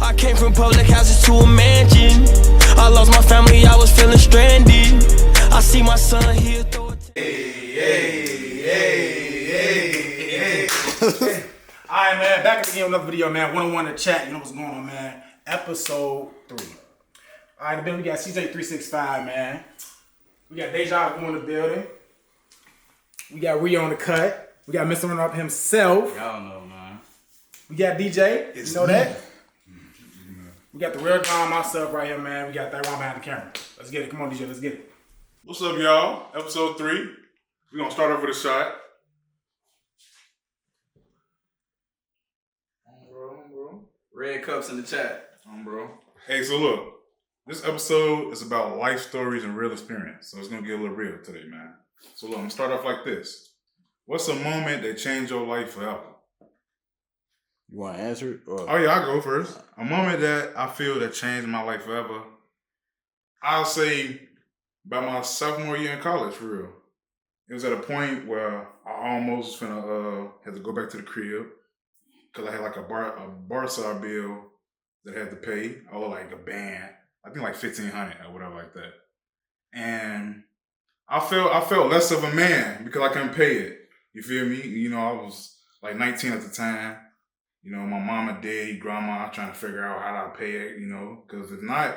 I came from public houses to a mansion. I lost my family, I was feeling stranded. I see my son here throw a Alright, man, back again with another video, man. 101 to chat, you know what's going on, man. Episode 3. Alright, we got CJ365, man. We got Deja in the building. We got Rio on the cut. We got Mr. Runner Up himself. Y'all know, man. We got DJ. You know that? We got the real John, myself right here, man. We got that one behind the camera. Let's get it. Come on, DJ. Let's get it. What's up, y'all? Episode 3. We're going to start off with a shot. Bro. Red cups in the chat. Bro. Hey, so look. This episode is about life stories and real experience. So it's going to get a little real today, man. So look, I'm going to start off like this. What's a moment that changed your life forever? You want to answer it? Oh, yeah, I'll go first. A moment that I feel that changed my life forever, I'll say by my sophomore year in college, for real. It was at a point where I almost had to go back to the crib because I had like a bar side bill that I had to pay. I owed like a band, I think like $1,500 or whatever like that. And I felt less of a man because I couldn't pay it. You feel me? You know, I was like 19 at the time. You know, my mama, daddy, grandma trying to figure out how to pay it, you know, because if not,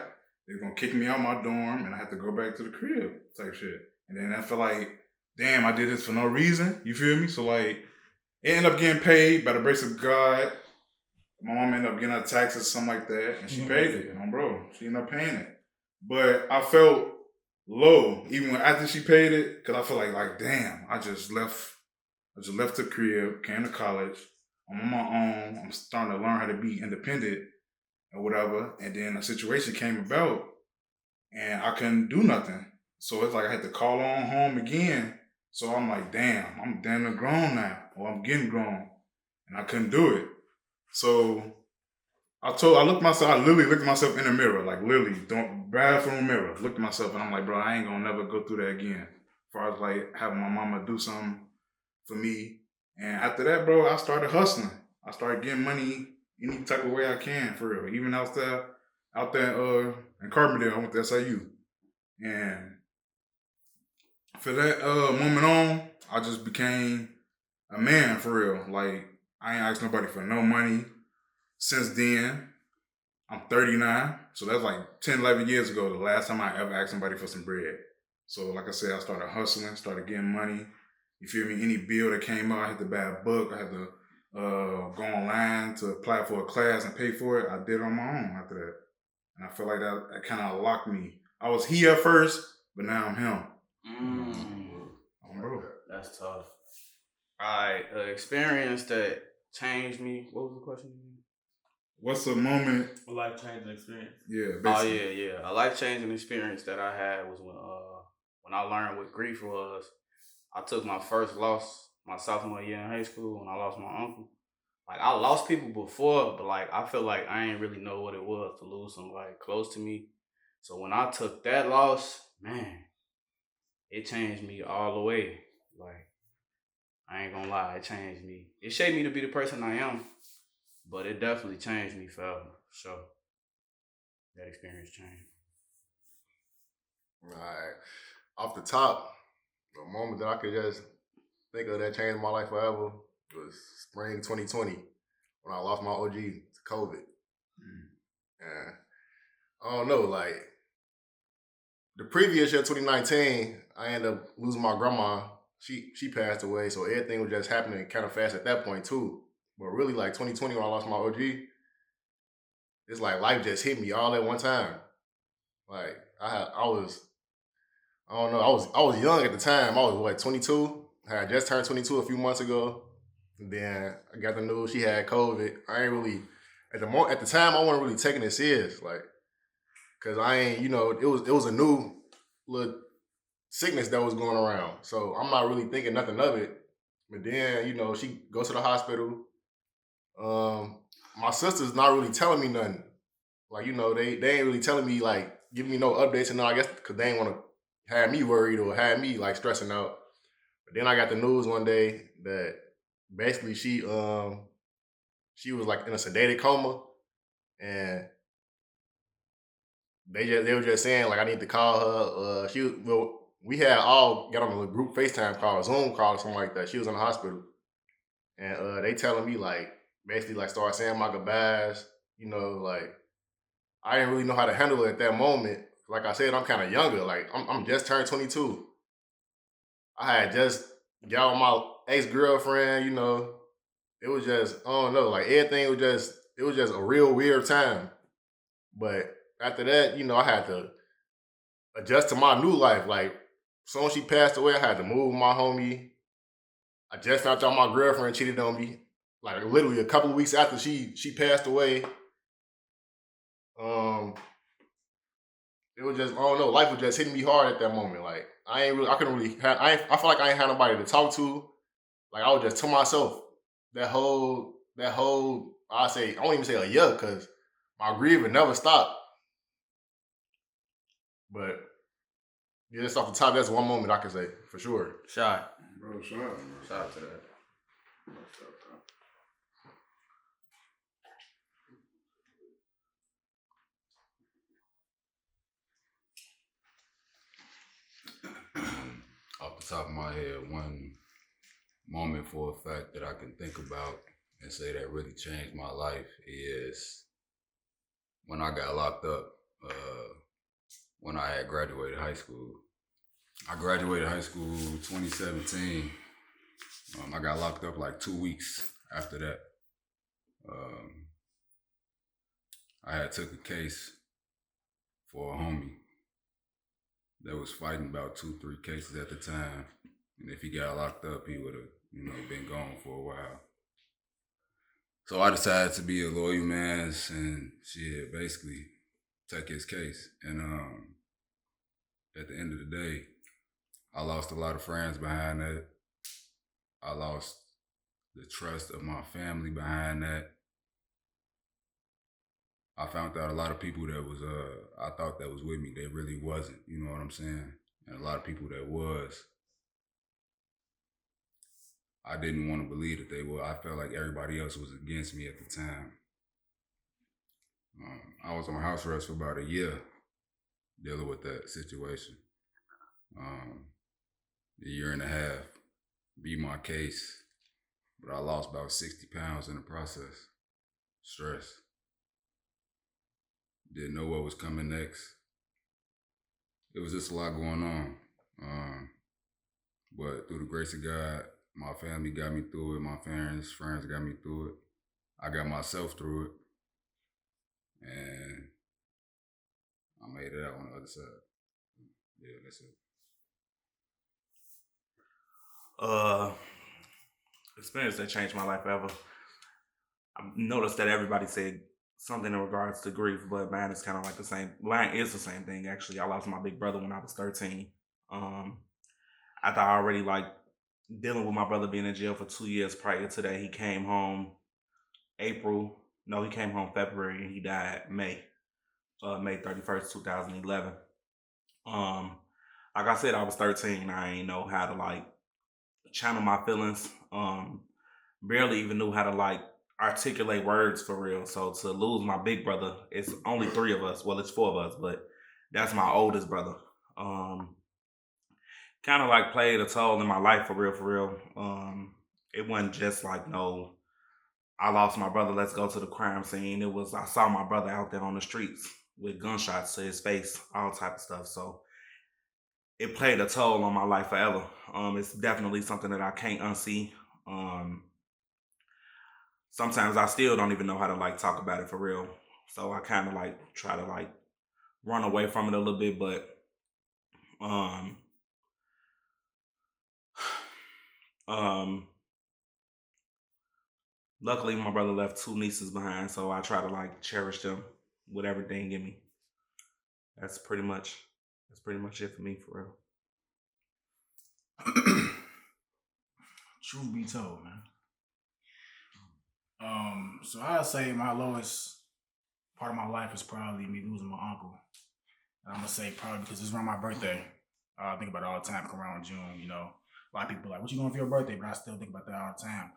they're going to kick me out my dorm and I have to go back to the crib type shit. And then I feel like, damn, I did this for no reason. You feel me? So like, it ended up getting paid by the grace of God. My mom ended up getting her taxes, something like that, and she paid it. You know, bro, she ended up paying it. But I felt low, even after she paid it, because I feel like, damn, I just left the crib, came to college. I'm on my own. I'm starting to learn how to be independent or whatever. And then a situation came about and I couldn't do nothing. So it's like I had to call on home again. So I'm like, damn, I'm damn near grown now. Or I'm getting grown. And I couldn't do it. So I literally looked at myself in the mirror. Like literally, bathroom mirror. Looked at myself and I'm like, bro, I ain't gonna never go through that again. As far as like having my mama do something for me. And after that, bro, I started hustling. I started getting money any type of way I can, for real. Even out there in Carbondale, I went to SIU. And for that moment on, I just became a man, for real. Like, I ain't asked nobody for no money. Since then, I'm 39. So that's like 10, 11 years ago, the last time I ever asked somebody for some bread. So like I said, I started hustling, started getting money. You feel me? Any bill that came out, I had to buy a book. I had to go online to apply for a class and pay for it. I did it on my own after that. And I feel like that kind of locked me. I was he at first, but now I'm him. Bro. That's tough. Alright, experience that changed me. What was the question again? What's a moment? A life-changing experience. Yeah, basically. Oh, yeah. A life-changing experience that I had was when I learned what grief was. I took my first loss my sophomore year in high school when I lost my uncle. Like, I lost people before, but, like, I feel like I ain't really know what it was to lose somebody close to me. So when I took that loss, man, it changed me all the way. Like, I ain't gonna lie, it changed me. It shaped me to be the person I am, but it definitely changed me forever. So, that experience changed. All right. Off the top, the moment that I could just think of that changed my life forever was spring 2020 when I lost my OG to COVID. And I don't know, like the previous year, 2019, I ended up losing my grandma. She passed away, so everything was just happening kind of fast at that point too. But really, like 2020 when I lost my OG, it's like life just hit me all at one time. Like I was young at the time. I was 22. I had just turned 22 a few months ago. And then I got the news she had COVID. I ain't really at the time I wasn't really taking it serious, like, cause I ain't, it was a new little sickness that was going around. So I'm not really thinking nothing of it. But then, she goes to the hospital. My sister's not really telling me nothing. Like, they ain't really telling me, like, giving me no updates, and I guess because they ain't want to have me worried or have me like stressing out. But then I got the news one day that basically she was like in a sedated coma, and they were just saying like I need to call her. We had all got on a group FaceTime call, Zoom call, or something like that. She was in the hospital, and they telling me like basically like start saying my goodbyes. You know, like I didn't really know how to handle it at that moment. Like I said, I'm kind of younger. Like I'm just turned 22. I had just got with my ex-girlfriend. You know, it was just I don't know. Like everything was just it was just a real weird time. But after that, you know, I had to adjust to my new life. Like, soon as she passed away, I had to move with my homie. I just found out my girlfriend cheated on me. Like literally a couple of weeks after she passed away. Um, it was just I don't know. Life was just hitting me hard at that moment. Like I couldn't really. I feel like I ain't had nobody to talk to. Like I was just to myself. That whole I say I won't even say a year because my grieving never stopped. But yeah, just off the top, that's one moment I can say for sure. Shot. Bro, shout out, bro. Shout out to that. Off the top of my head, one moment for a fact that I can think about and say that really changed my life is when I got locked up when I had graduated high school. I graduated high school 2017. I got locked up like 2 weeks after that. I had took a case for a homie that was fighting about 2-3 cases at the time. And if he got locked up, he would have, been gone for a while. So I decided to be a loyal man and basically take his case. And at the end of the day, I lost a lot of friends behind that. I lost the trust of my family behind that. I found out a lot of people that was I thought that was with me, they really wasn't, you know what I'm saying? And a lot of people that was, I didn't want to believe that they were. I felt like everybody else was against me at the time. I was on house arrest for about a year dealing with that situation. A year and a half, beat my case, but I lost about 60 pounds in the process. Stress. Didn't know what was coming next. It was just a lot going on. But through the grace of God, my family got me through it. My friends got me through it. I got myself through it. And I made it out on the other side. Yeah, that's it. Experience that changed my life forever. I noticed that everybody said something in regards to grief, but mine is kind of like the same. Mine is the same thing, actually. I lost my big brother when I was 13. After I already dealing with my brother being in jail for 2 years prior to that, he came home April. No, he came home February and he died May 31st, 2011. Like I said, I was 13. I ain't know how to channel my feelings. Barely even knew how to articulate words for real. So to lose my big brother, it's only 3 of us. Well, it's 4 of us, but that's my oldest brother. Kind of played a toll in my life for real. It wasn't just no, I lost my brother, let's go to the crime scene. It was I saw my brother out there on the streets with gunshots to his face, all type of stuff. So it played a toll on my life forever. It's definitely something that I can't unsee. Sometimes I still don't even know how to talk about it for real. So I kind of try to run away from it a little bit, but luckily my brother left 2 nieces behind, so I try to cherish them with everything in me. That's pretty much it for me for real. Truth be told, man. So I'd say my lowest part of my life is probably me losing my uncle. And I'm gonna say probably because it's around my birthday. I think about it all the time, come around June, A lot of people are like, what you doing for your birthday? But I still think about that all the time.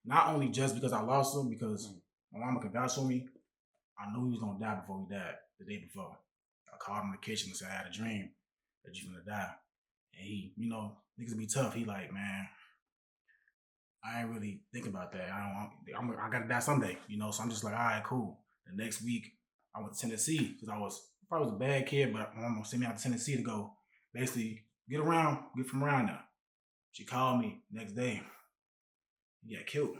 Not only just because I lost him, because my mama could vouch for me. I knew he was gonna die before he died the day before. I called him in the kitchen and said, I had a dream that you're gonna die. And he, niggas be tough. He like, man, I ain't really thinking about that. I gotta die someday, So I'm just like, all right, cool. The next week, I went to Tennessee because I probably was a bad kid, but my mom sent me out to Tennessee to go basically get from around there. She called me next day. He got killed.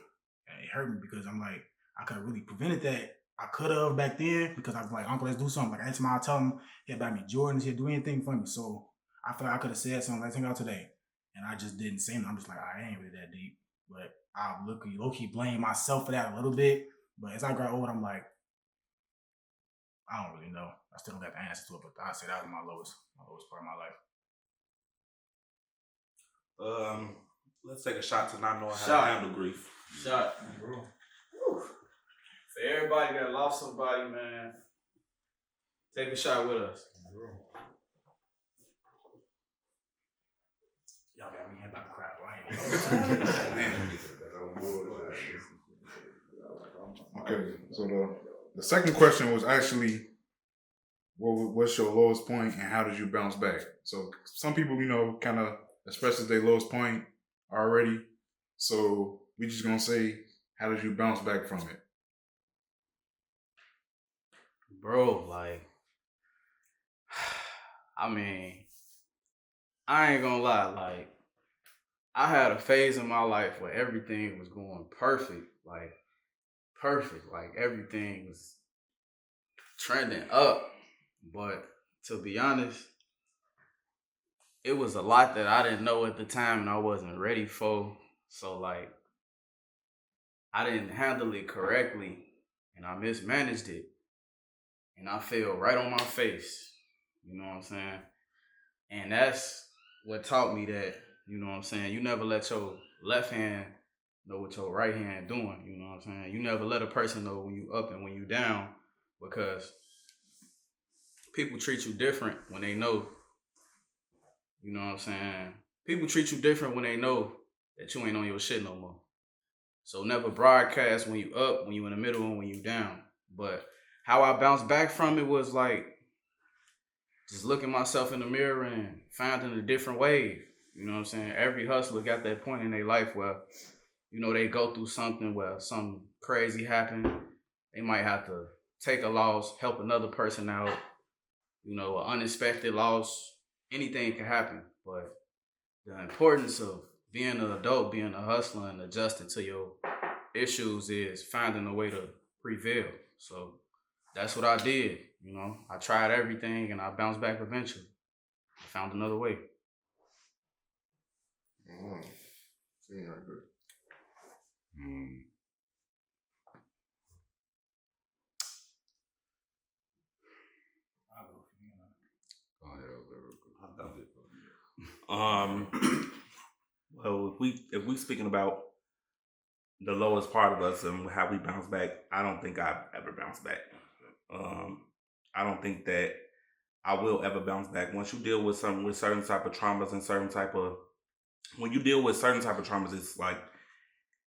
And it hurt me because I'm like, I could have really prevented that. I could have back then because I was like, Uncle, let's do something. Like every time I tell him he'd buy me Jordans, he'd do anything for me. So I feel like I could have said something, let's hang out today. And I just didn't say anything. I'm just like, I ain't really that deep. But I low-key blame myself for that a little bit. But as I got older, I'm like, I don't really know. I still don't got the answer to it, but I say that was my lowest part of my life. Let's take a shot to not knowing how to handle grief. Shot, bro. For everybody that lost somebody, man, take a shot with us. Y'all got me about to cry, right? Okay, so the second question was actually, what's your lowest point and how did you bounce back? So some people, kind of express their lowest point already. So we just gonna say, how did you bounce back from it? Bro, like, I mean, I ain't gonna lie, like, I had a phase in my life where everything was going perfect, like everything was trending up. But to be honest, it was a lot that I didn't know at the time and I wasn't ready for. So like, I didn't handle it correctly and I mismanaged it. And I fell right on my face. You know what I'm saying? And that's what taught me that, you know what I'm saying, you never let your left hand know what your right hand doing. You know what I'm saying? You never let a person know when you up and when you down, because people treat you different when they know. You know what I'm saying? People treat you different when they know that you ain't on your shit no more. So never broadcast when you up, when you in the middle, and when you down. But how I bounced back from it was like just looking myself in the mirror and finding a different wave. You know what I'm saying? Every hustler got that point in their life where, they go through something where something crazy happened. They might have to take a loss, help another person out, an unexpected loss. Anything can happen. But the importance of being an adult, being a hustler, and adjusting to your issues is finding a way to prevail. So that's what I did. I tried everything and I bounced back eventually. I found another way. Seems right good. Well, if we speaking about the lowest part of us and how we bounce back, I don't think I've ever bounced back. I don't think that I will ever bounce back. Once you deal with certain type of traumas and when you deal with certain type of traumas, it's like,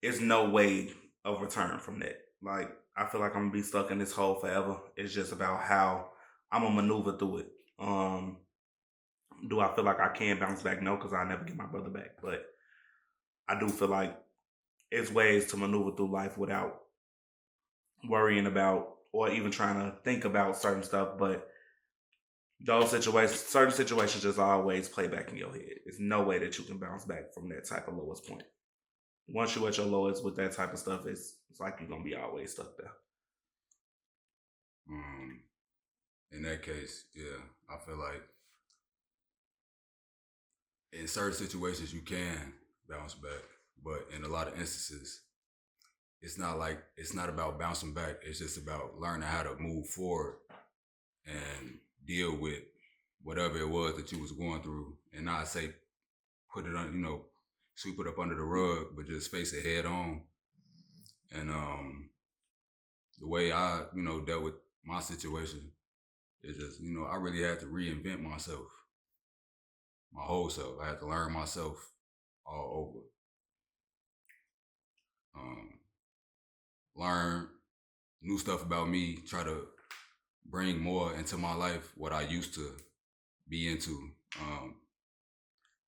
it's no way of return from that. Like, I feel like I'm gonna be stuck in this hole forever. It's just about how I'm gonna maneuver through it. Do I feel like I can bounce back? No, because I'll never get my brother back. But I do feel like it's ways to maneuver through life without worrying about or even trying to think about certain stuff. But certain situations just always play back in your head. There's no way that you can bounce back from that type of lowest point. Once you're at your lowest with that type of stuff, it's like you're going to be always stuck there. In that case, yeah, I feel like in certain situations you can bounce back, but in a lot of instances, it's not about bouncing back. It's just about learning how to move forward and deal with whatever it was that you was going through, and not say put it on, sweep it up under the rug, but just face it head on. And the way I, dealt with my situation is just, I really had to reinvent myself, my whole self. I had to learn myself all over. Learn, new stuff about me, try to bring more into my life what I used to be into.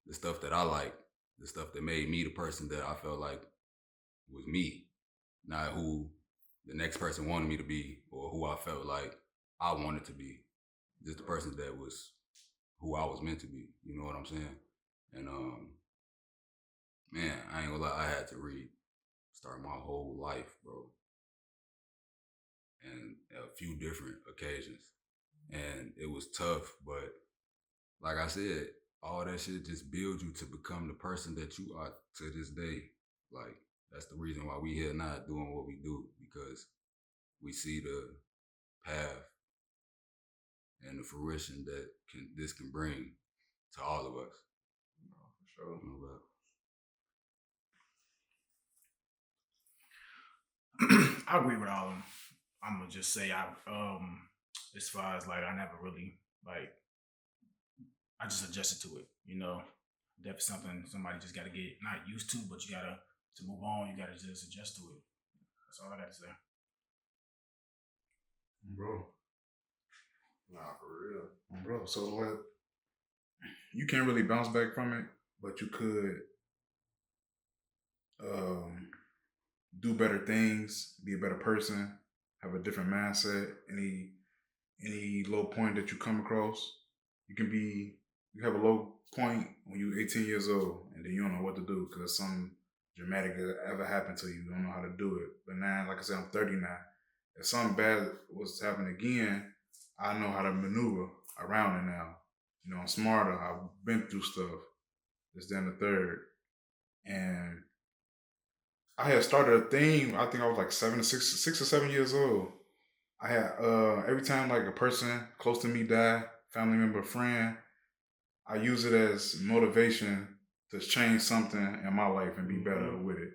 The stuff that I like, the stuff that made me the person that I felt like was me, not who the next person wanted me to be or who I felt like I wanted to be. Just the person that was who I was meant to be. You know what I'm saying? And man, I ain't gonna lie, I had to start my whole life, bro. And a few different occasions. And it was tough, but like I said, all that shit just builds you to become the person that you are to this day. Like, that's the reason why we here now doing what we do, because we see the path and the fruition that this can bring to all of us. For sure. You know, I agree with all of them. I'm gonna just say as far as like I never really like I just adjusted to it, you know. Definitely something somebody just gotta get not used to, but you gotta to move on, you gotta just adjust to it. That's all I gotta say. Bro. Nah, for real. Bro, so like, you can't really bounce back from it, but you could do better things, be a better person, have a different mindset. Any low point that you come across, you have a low point when you're 18 years old, and then you don't know what to do because something dramatic ever happened to you. You don't know how to do it. But now, like I said, I'm 39. If something bad was to happen again, I know how to maneuver around it now. You know, I'm smarter. I've been through stuff. This, then the third. And I had started a thing, I think I was like 6 or 7 years old. I had, every time like a person close to me died, family member, friend, I use it as motivation to change something in my life and be better with it.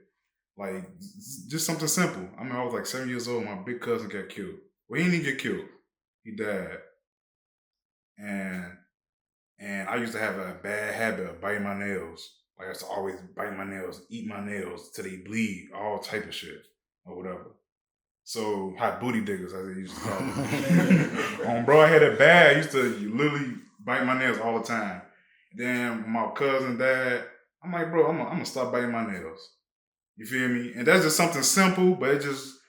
Like, just something simple. I mean, I was like 7 years old, my big cousin got killed. Well, he didn't get killed. He died. And I used to have a bad habit of biting my nails. Like, I used to always bite my nails, eat my nails till they bleed, all type of shit or whatever. So, hot booty diggers, as they used to call them. Bro, I had it bad. I used to literally bite my nails all the time. Then when my cousin died, I'm like, bro, I'm gonna stop biting my nails. You feel me? And that's just something simple, but it just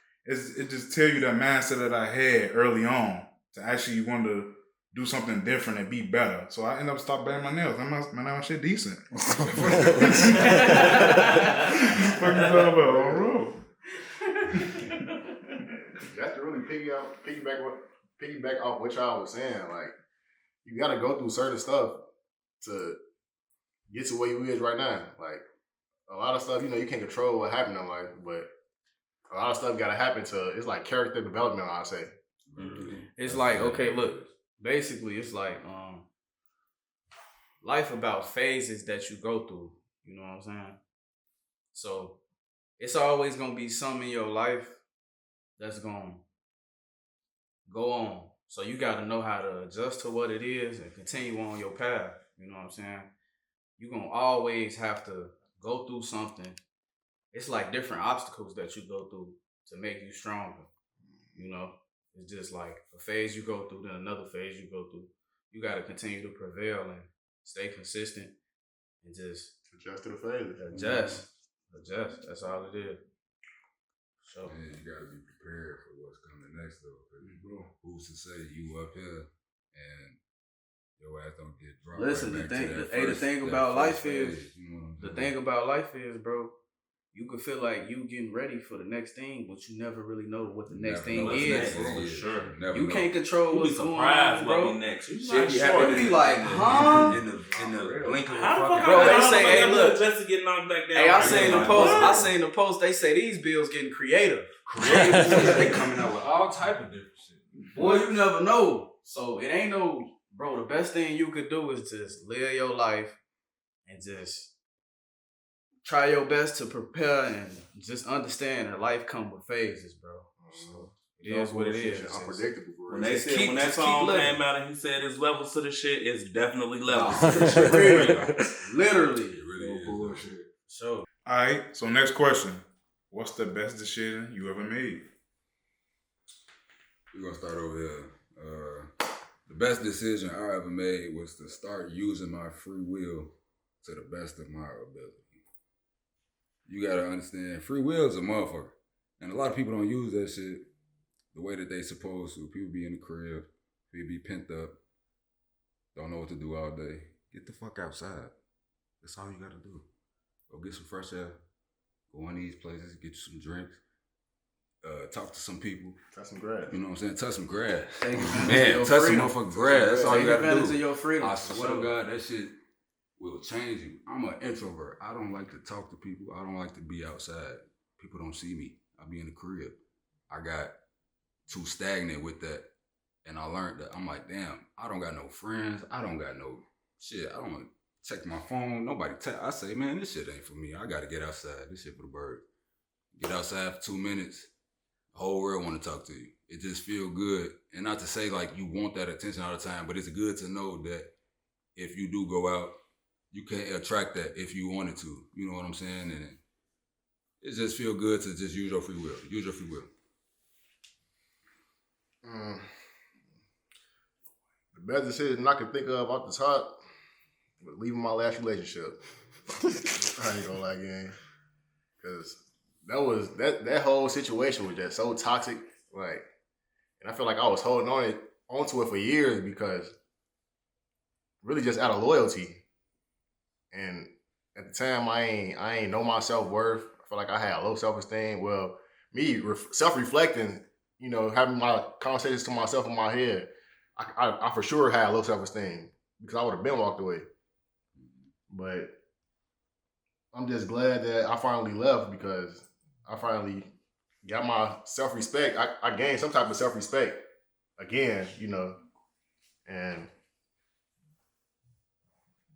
tell you that mindset that I had early on to actually want to do something different and be better. So I end up stopping biting my nails. My shit decent. Fucking talking about, bro. That's to really piggyback off what y'all was saying. Like, you gotta go through certain stuff to get to where you is right now. Like, a lot of stuff, you know, you can't control what happened in life, but a lot of stuff gotta happen it's like character development, I'd say. Mm-hmm. It's like, okay, look, basically it's like life about phases that you go through, you know what I'm saying? So it's always gonna be something in your life that's gonna go on. So you gotta know how to adjust to what it is and continue on your path, you know what I'm saying? You're gonna always have to go through something. It's like different obstacles that you go through to make you stronger, you know? It's just like a phase you go through, then another phase you go through. You got to continue to prevail and stay consistent and just adjust to the phases. Adjust. That's all it is. So yeah, you got to be prepared for what's coming next, though. Bro, who's to say you up here and your ass don't get dropped? Listen, right the thing about life is, bro, you could feel like you getting ready for the next thing, but you never really know what the next thing is. For sure. You can't control what's going on, bro. What be next. You be like, huh? In the blink of a fuck, bro, they say, hey, look. Just to get knocked back down. Hey, I seen the post. They say these bills getting creative. They coming out with all type of different shit. Boy, you never know. So it ain't no, bro, the best thing you could do is just live your life and just try your best to prepare and just understand that life comes with phases, bro. So it is what it is. Unpredictable, bro. When that song came out and he said there's levels to the shit, it's definitely levels. Literally. It really is. Bullshit. So, All right, so next question. What's the best decision you ever made? We're gonna start over here. The best decision I ever made was to start using my free will to the best of my ability. You gotta understand, free will is a motherfucker. And a lot of people don't use that shit the way that they supposed to. People be in the crib, people be pent up, don't know what to do all day. Get the fuck outside. That's all you gotta do. Go get some fresh air, go in these places, get you some drinks, talk to some people. Touch some grass. You know what I'm saying? Touch some grass. Take advantage Man, of your touch some freedom. motherfucking grass. That's all you Take gotta advantage do. of your freedom. I swear to God, that shit will change you. I'm an introvert. I don't like to talk to people. I don't like to be outside. People don't see me. I be in the crib. I got too stagnant with that. And I learned that. I'm like, damn, I don't got no friends. I don't got no shit. I don't check my phone. Nobody I say, man, this shit ain't for me. I gotta get outside. This shit for the bird. Get outside for 2 minutes. The whole world want to talk to you. It just feel good. And not to say like you want that attention all the time, but it's good to know that if you do go out, you can attract that if you wanted to. You know what I'm saying? And it just feel good to just use your free will. Use your free will. The best decision I can think of off the top was leaving my last relationship. I ain't gonna lie, gang. Cause that whole situation was just so toxic. Like, and I feel like I was holding onto it for years because really just out of loyalty. And at the time, I ain't know my self-worth. I feel like I had low self-esteem. Well, me self-reflecting, you know, having my conversations to myself in my head, I for sure had low self-esteem because I would have been walked away. But I'm just glad that I finally left because I finally got my self-respect. I gained some type of self-respect again, you know, and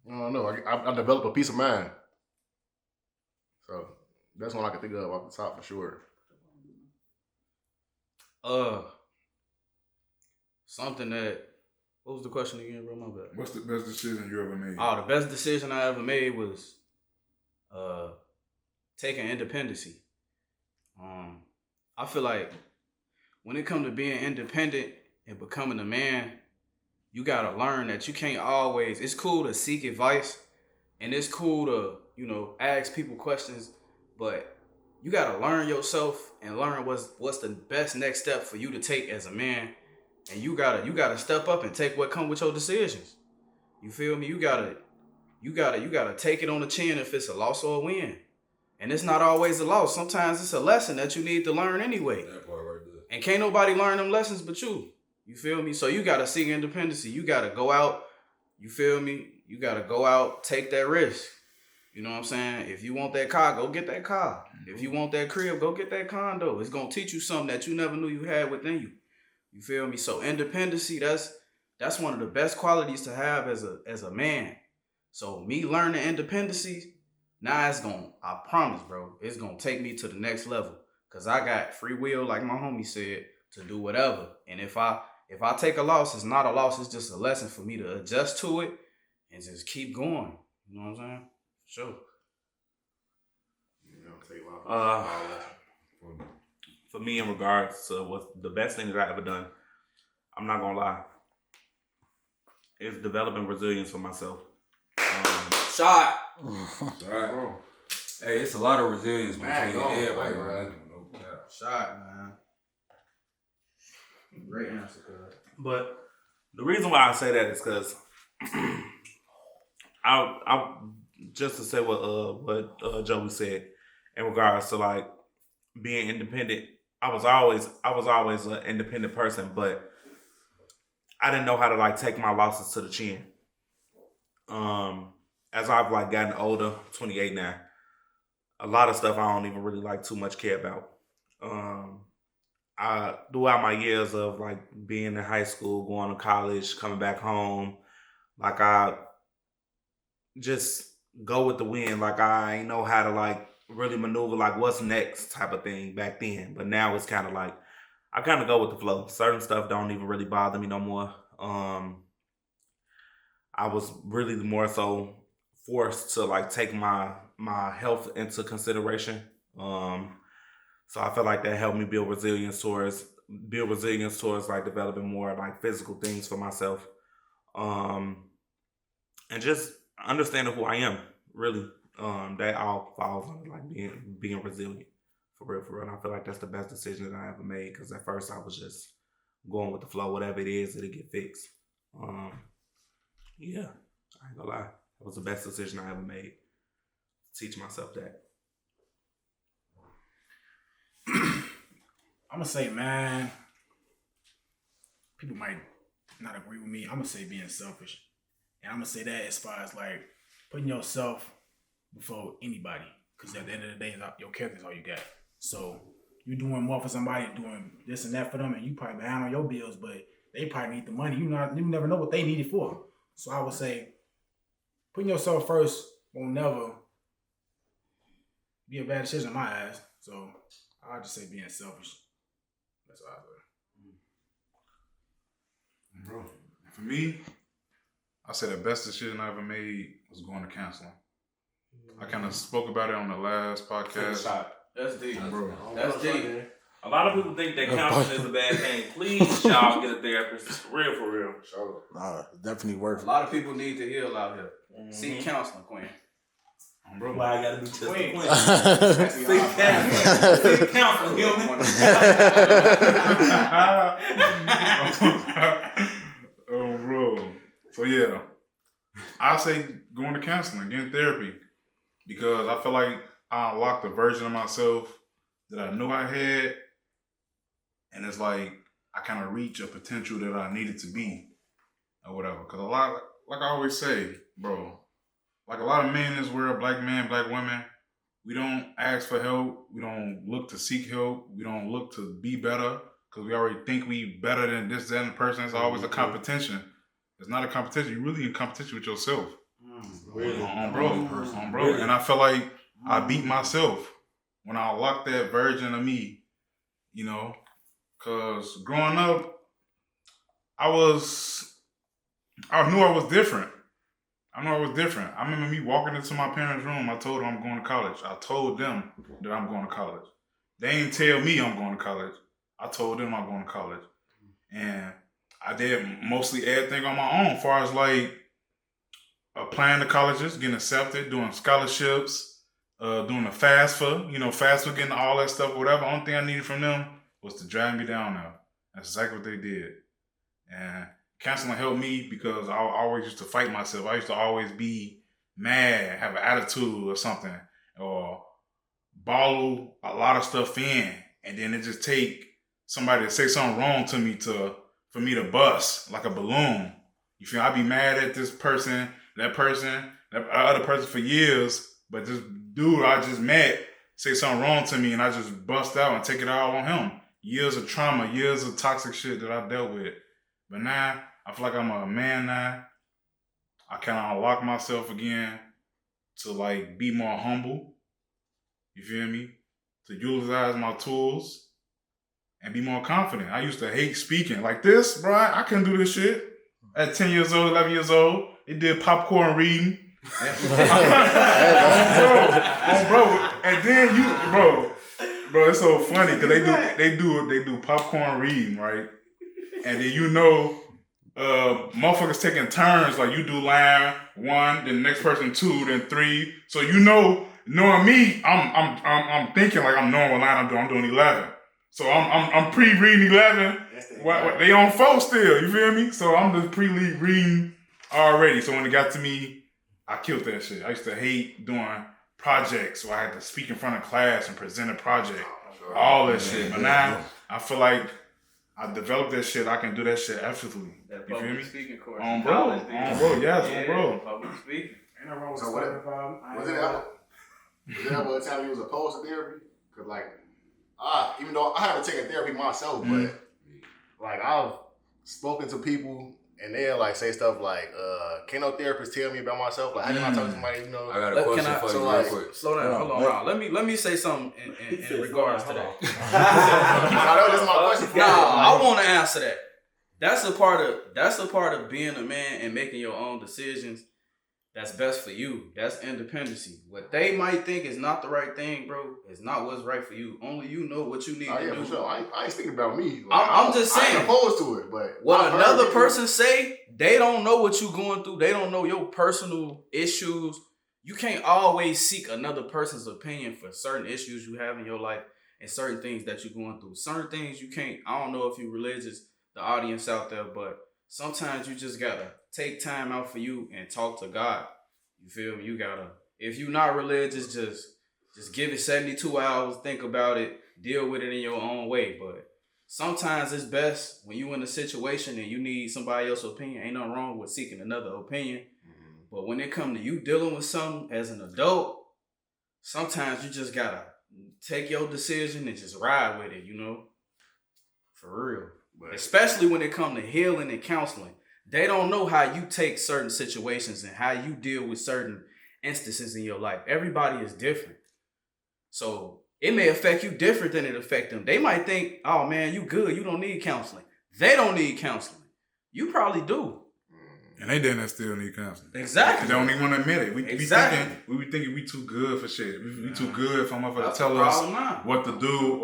I don't know. I developed a peace of mind. So that's one I can think of off the top for sure. Something that, what was the question again, bro? My bad. What's the best decision you ever made? Oh, the best decision I ever made was taking independency. I feel like when it comes to being independent and becoming a man, you gotta learn that you can't always, it's cool to seek advice and it's cool to, you know, ask people questions, but you gotta learn yourself and learn what's the best next step for you to take as a man. And you gotta step up and take what comes with your decisions. You feel me? You gotta take it on the chin if it's a loss or a win. And it's not always a loss. Sometimes it's a lesson that you need to learn anyway. That part right there. And can't nobody learn them lessons but you. You feel me? So you gotta seek independency. You gotta go out. You feel me? You gotta go out, take that risk. You know what I'm saying? If you want that car, go get that car. If you want that crib, go get that condo. It's gonna teach you something that you never knew you had within you. You feel me? So independency, that's one of the best qualities to have as a man. So me learning independency, now I promise, bro, it's gonna take me to the next level. Cause I got free will, like my homie said, to do whatever. And if I take a loss, it's not a loss, it's just a lesson for me to adjust to it and just keep going. You know what I'm saying? Sure. For me, in regards to what's the best thing that I ever done, I'm not gonna lie, it's developing resilience for myself. Shot. Right. Hey, it's a lot of resilience between everybody, man. Shot, man. Great answer, cuz. But the reason why I say that is because I just to say what Joey said in regards to like being independent. I was always an independent person, but I didn't know how to like take my losses to the chin. As I've like gotten older, 28 now, a lot of stuff I don't even really like too much care about. Throughout my years of like being in high school, going to college, coming back home, like I just go with the wind. Like I ain't know how to like really maneuver like what's next type of thing back then. But now it's kind of like I kind of go with the flow. Certain stuff don't even really bother me no more. I was really more so forced to like take my health into consideration. So I feel like that helped me build resilience towards build resilience towards like developing more like physical things for myself, and just understanding who I am. Really, that all falls under like being resilient for real, for real. And I feel like that's the best decision that I ever made because at first I was just going with the flow, whatever it is, it'll get fixed. Yeah, I ain't gonna lie, that was the best decision I ever made. Teach myself that. I'm gonna say, man, people might not agree with me. I'm gonna say being selfish. And I'm gonna say that as far as like putting yourself before anybody. Because at the end of the day, your character is all you got. So you're doing more for somebody, doing this and that for them, and you probably behind on your bills, but they probably need the money. You never know what they need it for. So I would say putting yourself first will never be a bad decision in my eyes. So I'll just say being selfish. That's what I would. Bro, for me, I say the best decision I ever made was going to counseling. I kind of spoke about it on the last podcast. That's deep. Bro. That's deep. A lot of people think that counseling is a bad thing. Please, y'all, get a therapist. For real, for real. Sure. Nah, definitely worth A it. lot of people need to heal out here. Seek counseling, Queen. Bro. Why I gotta be just a queen? Seek Counseling, human. Oh, bro. So yeah, I say going to counseling, getting therapy, because I feel like I unlocked a version of myself that I knew I had, and it's like I kind of reach a potential that I needed to be, or whatever. Because a lot, like I always say, bro, like a lot of men in this world, black men, black women, we don't ask for help. We don't look to seek help. We don't look to be better because we already think we better than this, that, and the person. It's always a competition. It's not a competition. You're really in competition with yourself. Really? On bro. And I feel like I beat myself when I unlocked that version of me, you know, because growing up, I knew I was different. I remember me walking into my parents' room. I told them I'm going to college. I told them that I'm going to college. They ain't tell me I'm going to college. I told them I'm going to college. And I did mostly everything on my own, as far as like applying to colleges, getting accepted, doing scholarships, doing the FAFSA, FAFSA, getting all that stuff, whatever. Only thing I needed from them was to drag me down there. That's exactly what they did. And counseling helped me because I always used to fight myself. I used to always be mad, have an attitude or something, or bottle a lot of stuff in, and then it just take somebody to say something wrong to me for me to bust like a balloon. You feel? I be mad at this person, that other person for years, but this dude I just met say something wrong to me and I just bust out and take it all on him. Years of trauma, years of toxic shit that I dealt with. But now, I feel like I'm a man now. I kind of unlock myself again to like be more humble. You feel me? To utilize my tools and be more confident. I used to hate speaking. Like this, bro, I couldn't do this shit. At 10 years old, 11 years old, they did popcorn reading. bro. And then bro, it's so funny because they do popcorn reading, right? And then motherfuckers taking turns, like you do line 1, then the next person 2, then 3. So knowing me, I'm thinking like I'm knowing what line I'm doing. I'm doing 11. So I'm pre-reading 11. They on 4 still, you feel me? So I'm just pre-reading already. So when it got to me, I killed that shit. I used to hate doing projects where I had to speak in front of class and present a project. All that shit. But now I feel like I developed that shit. I can do that shit effortlessly. That you feel me? Speaking course. On bro, yes, bro. Public speaking. Ain't no wrong with So was it ever a time you was opposed to therapy? Because like, even though I haven't taken therapy myself, but like I've spoken to people and they'll like say stuff like, can no therapist tell me about myself? Like, how can I talk to somebody, I got a question for you real quick. Slow down, hold on. Let me say something in regards to that. That was just my question for you. I want to answer that. That's a part of being a man and making your own decisions. that's best for you. That's independency. What they might think is not the right thing, bro, is not what's right for you. Only you know what you need to do. For sure. I ain't speaking about me. I'm just saying. I ain't opposed to it, but what another person say, they don't know what you're going through. They don't know your personal issues. You can't always seek another person's opinion for certain issues you have in your life and certain things that you're going through. Certain things you can't. I don't know if you're religious, the audience out there, but sometimes you just gotta take time out for you and talk to God. You feel me? You gotta, if you're not religious, just give it 72 hours, think about it, deal with it in your own way. But sometimes it's best when you in a situation and you need somebody else's opinion. Ain't nothing wrong with seeking another opinion. Mm-hmm. But when it comes to you dealing with something as an adult, sometimes you just gotta take your decision and just ride with it, you know? For real. But especially when it comes to healing and counseling. They don't know how you take certain situations and how you deal with certain instances in your life. Everybody is different. So it may affect you different than it affect them. They might think, oh man, you good. You don't need counseling. They don't need counseling. You probably do. And they didn't still need counseling. Exactly. They don't even want to admit it. We be thinking we too good for shit. We too good for motherfuckers to tell us what to do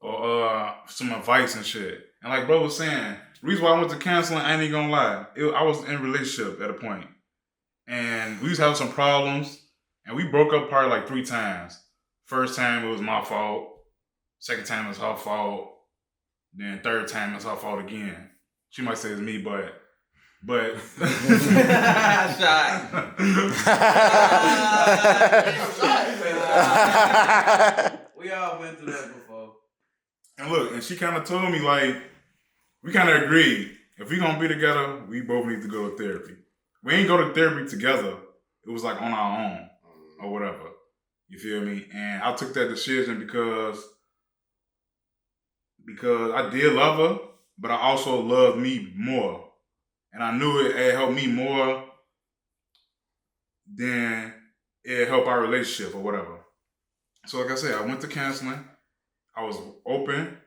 or some advice and shit. And like bro was saying, the reason why I went to counseling, I ain't even gonna lie. I was in a relationship at a point. And we was having some problems. And we broke up probably like 3 times. First time it was my fault. Second time it was her fault. Then third time it's her fault again. She might say it's me, but we all went through that before. And look, and she kind of told me like, we kind of agreed. If we gonna be together, we both need to go to therapy. We ain't go to therapy together. It was like on our own or whatever. You feel me? And I took that decision because I did love her, but I also loved me more. And I knew it helped me more than it helped our relationship or whatever. So like I said, I went to counseling. I was open,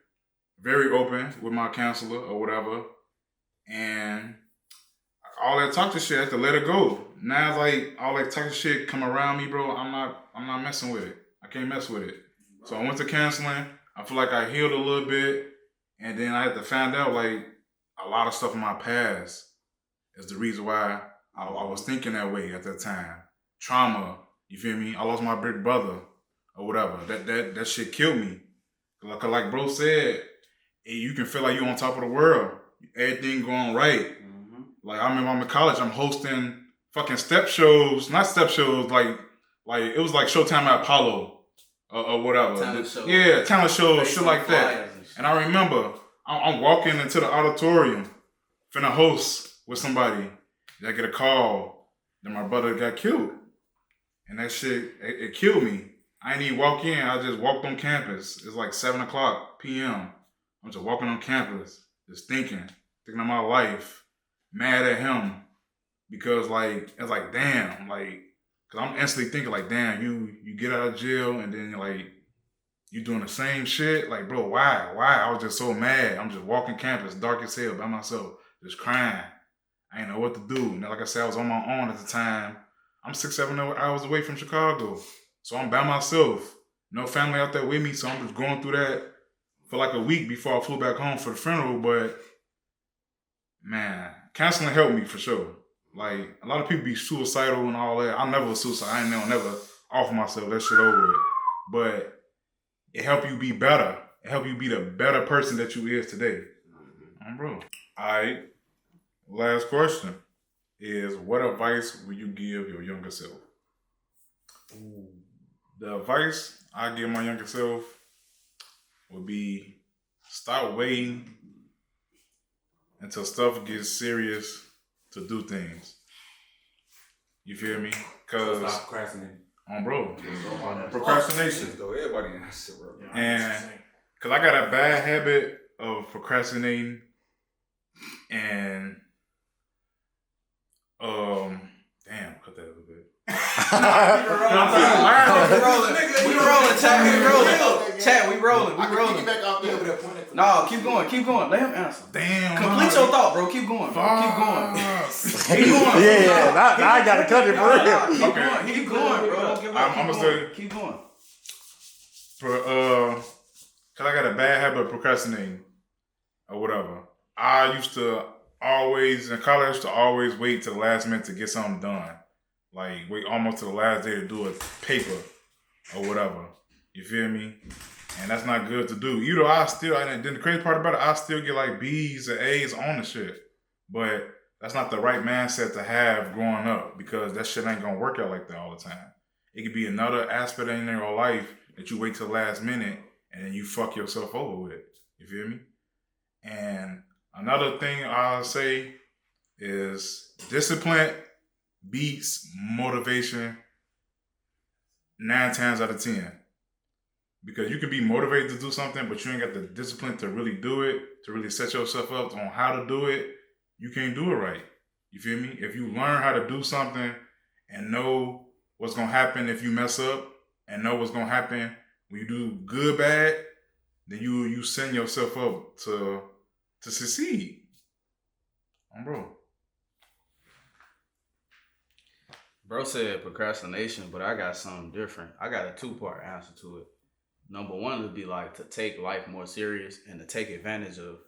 very open with my counselor or whatever. And all that toxic shit, I had to let it go. Now it's like all that toxic shit come around me, bro. I'm not messing with it. I can't mess with it. So I went to counseling. I feel like I healed a little bit. And then I had to find out like a lot of stuff in my past is the reason why I was thinking that way at that time. Trauma, you feel me? I lost my big brother or whatever. That shit killed me. Like bro said, you can feel like you're on top of the world. Everything going right. Mm-hmm. Like I remember I'm in college, I'm hosting fucking step shows. Not step shows, like it was like Showtime at Apollo or whatever. Talent shows, shit like that. And I remember I'm walking into the auditorium, finna host with somebody. I get a call that my brother got killed. And that shit, it killed me. I didn't even walk in, I just walked on campus. It's like 7:00 p.m. I'm just walking on campus, just thinking of my life, mad at him. Because like, it's like, damn, like, cause I'm instantly thinking like, damn, you get out of jail and then like, you doing the same shit? Like, bro, why? I was just so mad. I'm just walking campus, dark as hell by myself, just crying. I didn't know what to do. Now, like I said, I was on my own at the time. I'm 6-7 hours away from Chicago. So I'm by myself. No family out there with me. So I'm just going through that for like a week before I flew back home for the funeral. But man, counseling helped me for sure. Like a lot of people be suicidal and all that. I never was suicidal. I ain't never offer myself that shit over with. But it helped you be better. It helped you be the better person that you is today. Bro. All right. Last question is, what advice would you give your younger self? The advice I give my younger self would be stop waiting until stuff gets serious to do things. You feel me? Cause stop procrastinating. Bro. Procrastination. Everybody in that shit, bro. And cause I got a bad habit of procrastinating and damn, cut that a little bit. We rolling. No, keep going. Let him answer. Damn. Complete your thought, bro. Keep going. Yeah, now I got to cut it for real. Okay. Keep going, bro. Don't give up. I'm gonna say, Keep going. cause I got a bad habit of procrastinating or whatever. I used to always in college. I used to always wait to the last minute to get something done. Like wait almost to the last day to do a paper or whatever. You feel me? And that's not good to do. You know, and then the crazy part about it, I still get like B's and A's on the shit. But that's not the right mindset to have growing up because that shit ain't gonna work out like that all the time. It could be another aspect in your life that you wait till the last minute and then you fuck yourself over with. You feel me? And another thing I'll say is discipline beats motivation 9 times out of 10. Because you can be motivated to do something, but you ain't got the discipline to really do it, to really set yourself up on how to do it, you can't do it right. You feel me? If you learn how to do something and know what's going to happen if you mess up and know what's going to happen when you do good, bad, then you send yourself up to succeed. Bro. Bro said procrastination, but I got something different. I got a 2-part answer to it. Number one would be like to take life more serious and to take advantage of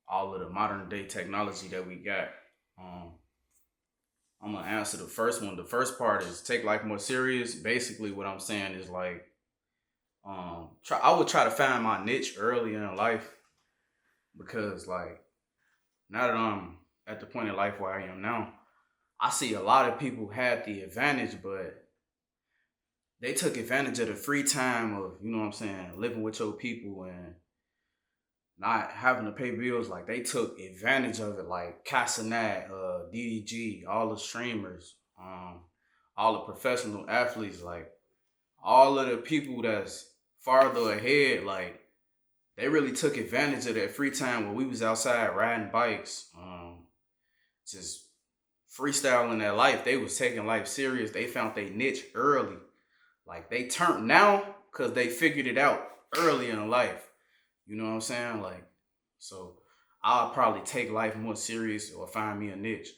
all of the modern day technology that we got. I'm gonna answer the first one. The first part is take life more serious. Basically, what I'm saying is like, I would try to find my niche early in life because like now that I'm at the point in life where I am now, I see a lot of people had the advantage, but they took advantage of the free time of, you know what I'm saying, living with your people and not having to pay bills. Like they took advantage of it, like Casanat, DDG, all the streamers, all the professional athletes, like all of the people that's farther ahead, like they really took advantage of that free time when we was outside riding bikes, just freestyling their life. They was taking life serious. They found their niche early. Like they turned now because they figured it out early in life. You know what I'm saying? Like, so I'll probably take life more serious or find me a niche.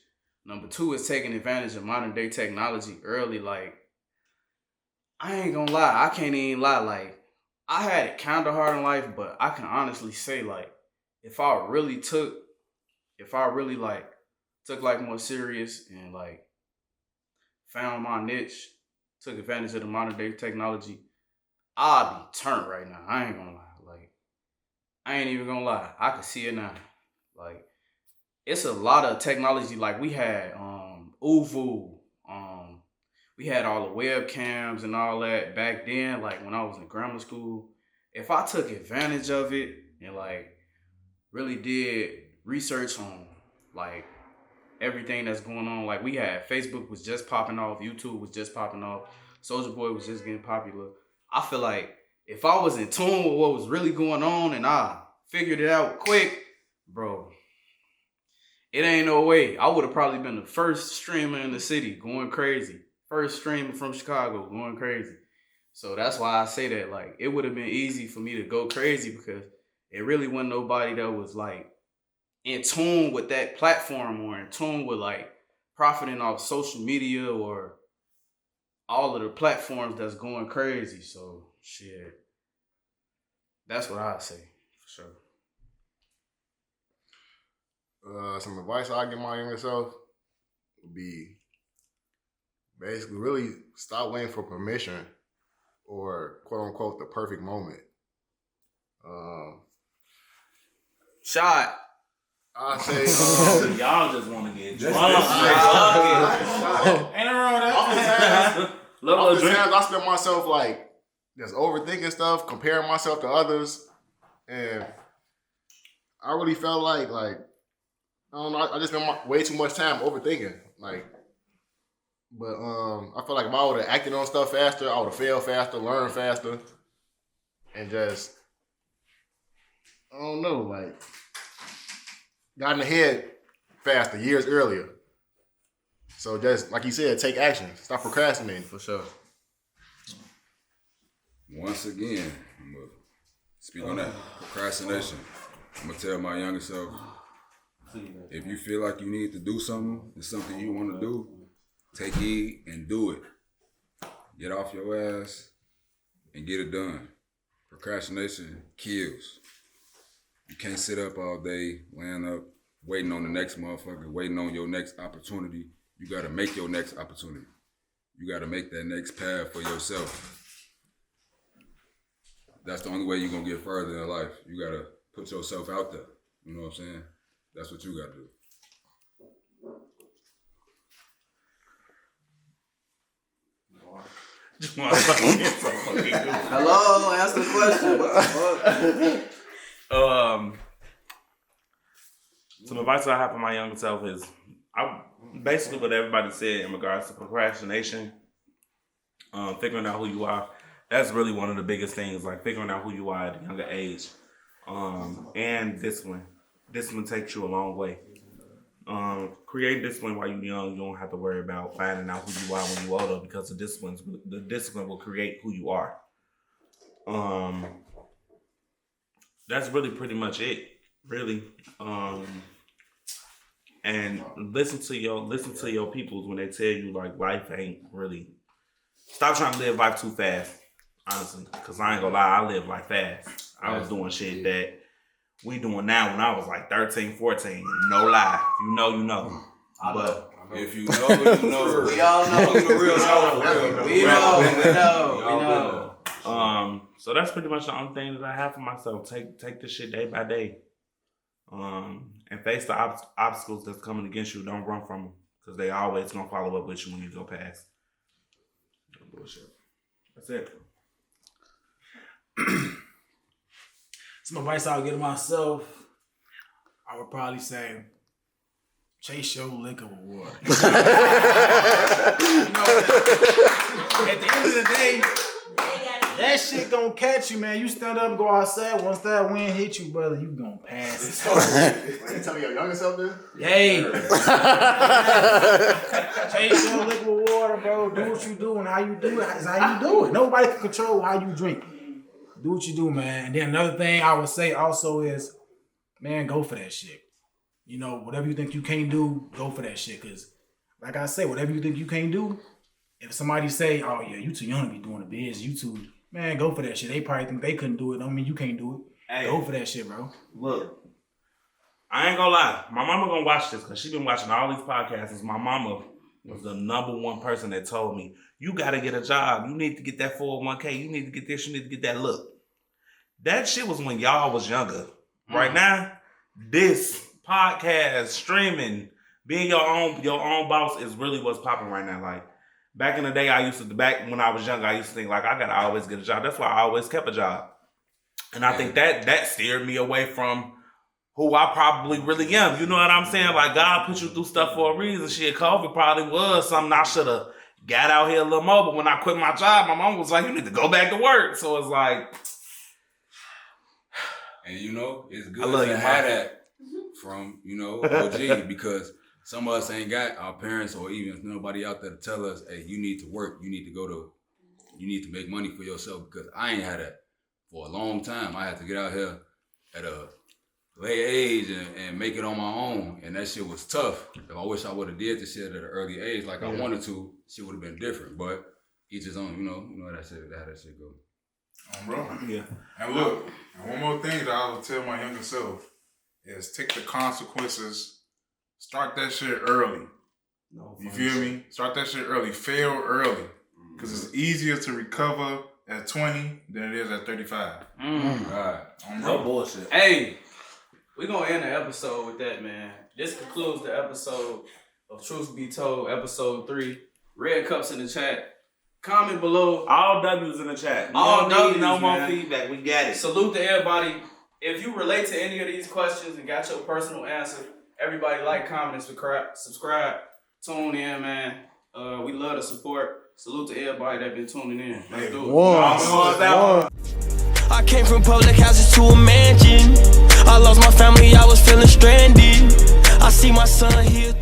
Number 2 is taking advantage of modern day technology early. Like, I ain't gonna lie. I can't even lie. Like, I had it kind of hard in life, but I can honestly say like, if I really like took life more serious and like found my niche, took advantage of the modern day technology, I'll be turned right now. I ain't gonna lie. Like, I ain't even gonna lie. I can see it now. Like, it's a lot of technology. Like, we had Uvu. We had all the webcams and all that back then, like when I was in grammar school. If I took advantage of it and like really did research on like everything that's going on. Like we had Facebook was just popping off, YouTube was just popping off, Soulja Boy was just getting popular. I feel like if I was in tune with what was really going on and I figured it out quick, bro, it ain't no way. I would have probably been the first streamer in the city going crazy. First streamer from Chicago going crazy. So that's why I say that, like, it would have been easy for me to go crazy because it really wasn't nobody that was like in tune with that platform or in tune with like profiting off social media or all of the platforms that's going crazy. So shit, that's what I say for sure. Some advice I give my younger self would be basically really stop waiting for permission or quote unquote the perfect moment. Shot. I say, Y'all just want to get drunk. Ain't wrong with that. Oftentimes I spend myself like just overthinking stuff, comparing myself to others, and I really felt like I don't know, I just spent way too much time overthinking. Like, but I feel like if I would have acted on stuff faster, I would have failed faster, learned faster, and just I don't know, like got in ahead faster, years earlier. So just like you said, take action. Stop procrastinating. For sure. Once again, I'm going to speak on that procrastination. I'm going to tell my younger self, If you feel like you need to do something, it's something you want to do, take heed and do it. Get off your ass and get it done. Procrastination kills. You can't sit up all day, laying up, waiting on the next motherfucker, waiting on your next opportunity. You gotta make your next opportunity. You gotta make that next path for yourself. That's the only way you're gonna get further in life. You gotta put yourself out there. You know what I'm saying? That's what you gotta do. Hello, ask the question. What the fuck? Some advice I have for my younger self is basically what everybody said in regards to procrastination, figuring out who you are. That's really one of the biggest things, like figuring out who you are at a younger age. And discipline. Discipline takes you a long way. Create discipline while you're young. You don't have to worry about finding out who you are when you're older, because the discipline will create who you are. That's really pretty much it, really. And listen to your peoples when they tell you like life ain't really. Stop trying to live life too fast, honestly. Cause I ain't gonna lie, I live life fast. I was doing shit that we doing now when I was like 13, 14. No lie. You know. But if you know, you know. We all know. We know. So that's pretty much the only thing that I have for myself. Take this shit day by day. And face the obstacles that's coming against you. Don't run from them, because they always gonna follow up with you when you go past. No bullshit. That's it. Some advice I would give to myself, I would probably say, chase your liquor with water. You know, at the end of the day, that shit gonna catch you, man. You stand up and go outside. Once that wind hit you, brother, you gonna pass it. You tell me your younger self this? Hey. Chase your liquor with water, bro. Do what you do, and how you do it is how you do it. Nobody can control how you drink. Do what you do, man. And then another thing I would say also is, man, go for that shit. You know, whatever you think you can't do, go for that shit. Because, like I say, whatever you think you can't do, if somebody say, oh, yeah, you too young to be doing the biz, you too, man, go for that shit. They probably think they couldn't do it. Don't mean you can't do it. Hey, go for that shit, bro. Look, I ain't gonna lie. My mama gonna watch this because she been watching all these podcasts. My mama was the #1 person that told me, you gotta get a job. You need to get that 401k. You need to get this. You need to get that. Look, that shit was when y'all was younger. Right now, this podcast, streaming, being your own boss is really what's popping right now. Like, back in the day, back when I was younger, I used to think like, I gotta always get a job. That's why I always kept a job. And I think that steered me away from who I probably really am. You know what I'm saying? Like, God put you through stuff for a reason. Shit, COVID probably was something I should have got out here a little more. But when I quit my job, my mom was like, you need to go back to work. So it's like... And you know, it's good to have that from, you know, OG, because some of us ain't got our parents or even nobody out there to tell us, hey, you need to work, you need to make money for yourself, because I ain't had that for a long time. I had to get out here at a late age and make it on my own, and that shit was tough. I wish I would have did this shit at an early age like I wanted to. Shit would have been different, but each his own, you know how that shit go. Bro. Yeah. And look, and one more thing that I would tell my younger self is take the consequences. Start that shit early. You feel me? Start that shit early. Fail early. Because it's easier to recover at 20 than it is at 35. Right. No bullshit. Hey, we're going to end the episode with that, man. This concludes the episode of Truth Be Told, episode 3. Red Cups in the chat. Comment below. All W's in the chat. All W's, no more man. feedback. We got it. Salute to everybody. If you relate to any of these questions and got your personal answer, everybody like, comment, and subscribe. Tune in, man. We love the support. Salute to everybody that been tuning in. Let's do it. I came from public houses to a mansion. I lost my family, I was feeling stranded. I see my son here.